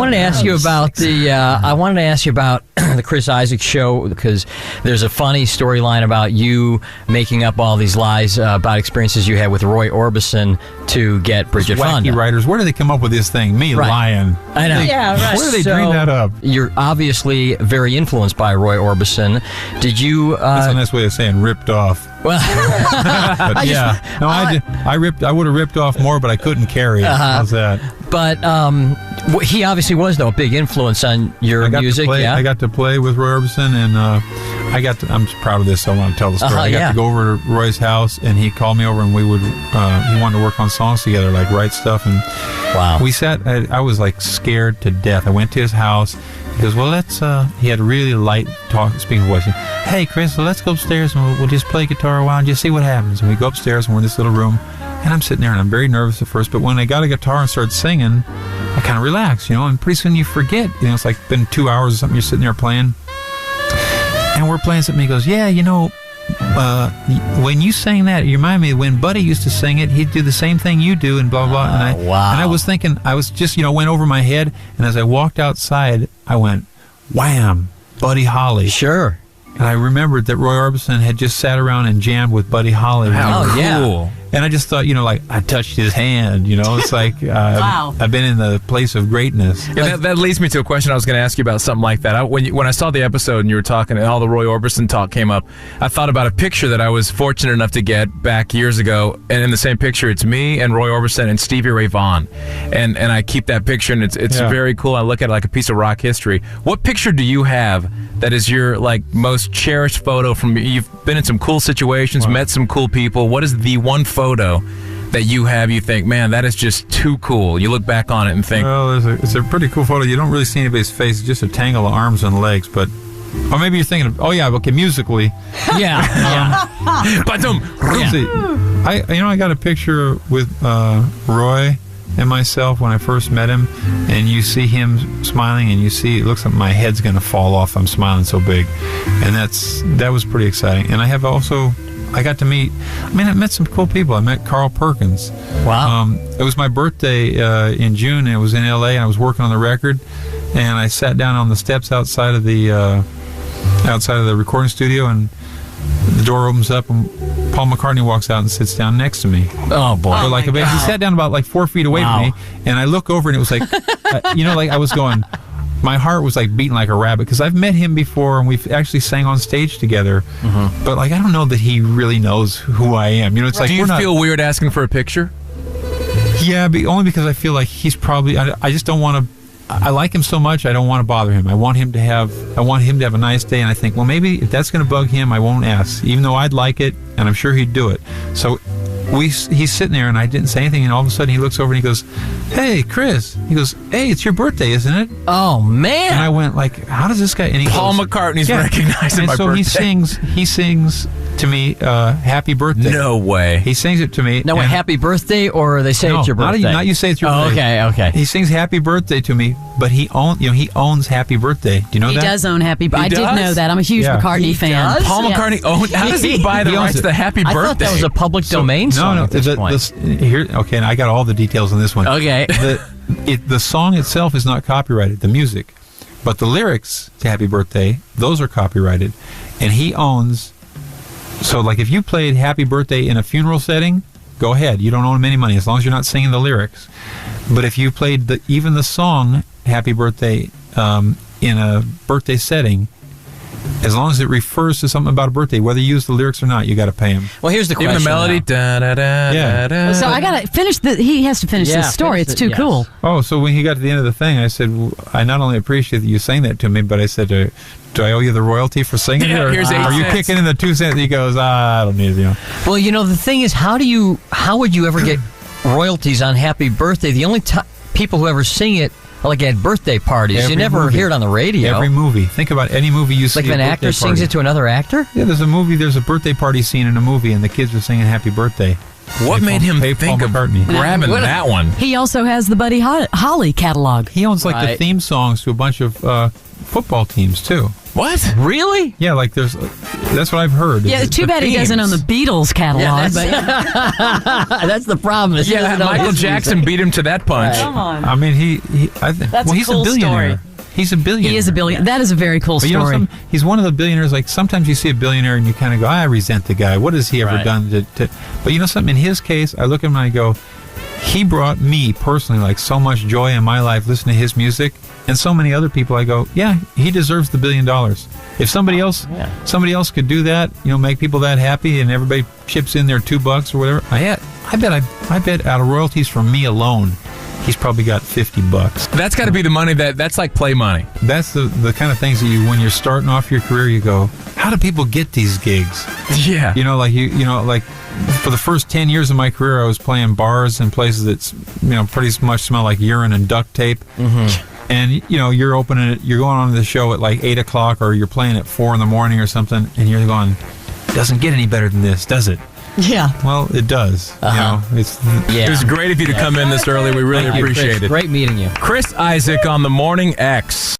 wanted to ask you about the Chris Isaak show, because there's a funny storyline about you making up all these lies about experiences you had with Roy Orbison to get Bridget Fonda. Wacky writers, where do they come up with this thing? Me lying. I know. Where do they dream that up? You're obviously very influenced by Roy Orbison. Did you? That's a nice way of saying ripped off. Well, but I would have ripped off more, but I couldn't carry it. How's that? But he obviously was, though, a big influence on your music. I got to play with Roy Orbison, and I'm proud of this, so I want to tell the story. I got to go over to Roy's house, and he called me over, and he wanted to work on songs together, like write stuff. And wow. We sat. I was like scared to death. I went to his house. He goes, well, let's. He had a really light speaking voice. Hey, Chris, let's go upstairs and we'll just play guitar a while and just see what happens. And we go upstairs and we're in this little room, and I'm sitting there and I'm very nervous at first. But when I got a guitar and started singing, I kind of relaxed, and pretty soon you forget. It's like been 2 hours or something. You're sitting there playing, and we're playing something. He goes, yeah, when you sang that, you remind me of when Buddy used to sing it. He'd do the same thing you do, and blah blah. And I was thinking, I was just went over my head, and as I walked outside, I went, wham, Buddy Holly. Sure. And I remembered that Roy Orbison had just sat around and jammed with Buddy Holly. Oh, cool. Yeah. And I just thought, like I touched his hand, it's like wow. I've been in the place of greatness. Yeah, that leads me to a question I was going to ask you about something like that. When I saw the episode and you were talking and all the Roy Orbison talk came up, I thought about a picture that I was fortunate enough to get back years ago. And in the same picture, it's me and Roy Orbison and Stevie Ray Vaughan. And I keep that picture, and it's very cool. I look at it like a piece of rock history. What picture do you have that is your most cherished photo from? You've been in some cool situations, met some cool people. What is the one photo that you have, you think, man, that is just too cool? You look back on it and think, well, it's a pretty cool photo. You don't really see anybody's face. It's just a tangle of arms and legs. But, or maybe you're thinking of, musically. Yeah. I got a picture with Roy and myself when I first met him, and you see him smiling, and it looks like my head's going to fall off. I'm smiling so big. And that was pretty exciting. And I got to meet, I met some cool people. I met Carl Perkins. Wow. It was my birthday in June, and it was in L.A., and I was working on the record, and I sat down on the steps outside of the recording studio, and the door opens up, and Paul McCartney walks out and sits down next to me. Oh, boy. He sat down about 4 feet away from me, and I look over, and it was like, I was going... My heart was beating like a rabbit, because I've met him before and we've actually sang on stage together. Mm-hmm. But I don't know that he really knows who I am. It's like, do you feel weird asking for a picture? Yeah, only because I feel like he's probably. I just don't want to. I like him so much. I don't want to bother him. I want him to have a nice day. And I think, well, maybe if that's going to bug him, I won't ask, even though I'd like it, and I'm sure he'd do it. So. He's sitting there, and I didn't say anything, and all of a sudden he looks over and he goes, hey, Chris. He goes, hey, it's your birthday, isn't it? Oh, man. And I went how does this guy... And Paul McCartney's recognizing my birthday. And so he sings to me, happy birthday. No way. He sings it to me. No, happy birthday, or they say it's your birthday? Not you say it's your birthday. Okay. He sings happy birthday to me, but he owns happy birthday. Do you know that? He does own happy birthday. I did know that. I'm a huge McCartney fan. Does? Paul McCartney owns... How does he buy the rights to the happy birthday? I thought that was a public domain song at this point. And I got all the details on this one. Okay. The song itself is not copyrighted, the music. But the lyrics to Happy Birthday, those are copyrighted. And he owns... So, if you played Happy Birthday in a funeral setting, go ahead. You don't owe him any money, as long as you're not singing the lyrics. But if you played even the song Happy Birthday in a birthday setting, as long as it refers to something about a birthday, whether you use the lyrics or not, you got to pay him. Well, here's the question. Even the melody. Da, da, da, da, da. So I got to finish he has to finish this story. It's too cool. Oh, so when he got to the end of the thing, I said, I not only appreciate that you sang that to me, but I said, do I owe you the royalty for singing it? Or here's are you kicking in the 2 cents? He goes, I don't need it. Well, the thing is, how would you ever get royalties on Happy Birthday? The only people who ever sing it are at birthday parties. You never hear it on the radio. Every movie. Think about any movie you see. If an actor sings it to another actor? Yeah, there's a birthday party scene in a movie, and the kids are singing Happy Birthday. What made him think of grabbing that one? He also has the Buddy Holly catalog. He owns the theme songs to a bunch of football teams too. What? Really? Yeah, there's That's what I've heard. Yeah, it's too bad he doesn't own the Beatles catalog. That's the problem. Yeah, Michael Jackson beat him to that punch. Come on. I mean, he's a cool a billionaire. story. He's a billionaire. He is a billionaire. That is a very cool But story. he's one of the billionaires. Like sometimes you see a billionaire and you kind of go, I resent the guy. What has he ever done to? But you know something? In his case, I look at him and I go, he brought me personally like so much joy in my life listening to his music, and so many other people. I go, yeah, he deserves the $1 billion. If somebody else could do that, make people that happy, and everybody chips in their $2 or whatever. I bet out of royalties from me alone, he's probably got $50. That's got to be the money that's like play money. That's the kind of things that when you're starting off your career, you go, how do people get these gigs? Yeah. Like for the first 10 years of my career, I was playing bars and places that, pretty much smell like urine and duct tape. Mm-hmm. And, you're opening it, you're going on to the show at like 8 o'clock, or you're playing at 4 in the morning or something, and you're going, doesn't get any better than this, does it? Yeah. Well, it does. It was great of you to come in this early. We really appreciate it. Great meeting you. Chris Isaak on the Morning X.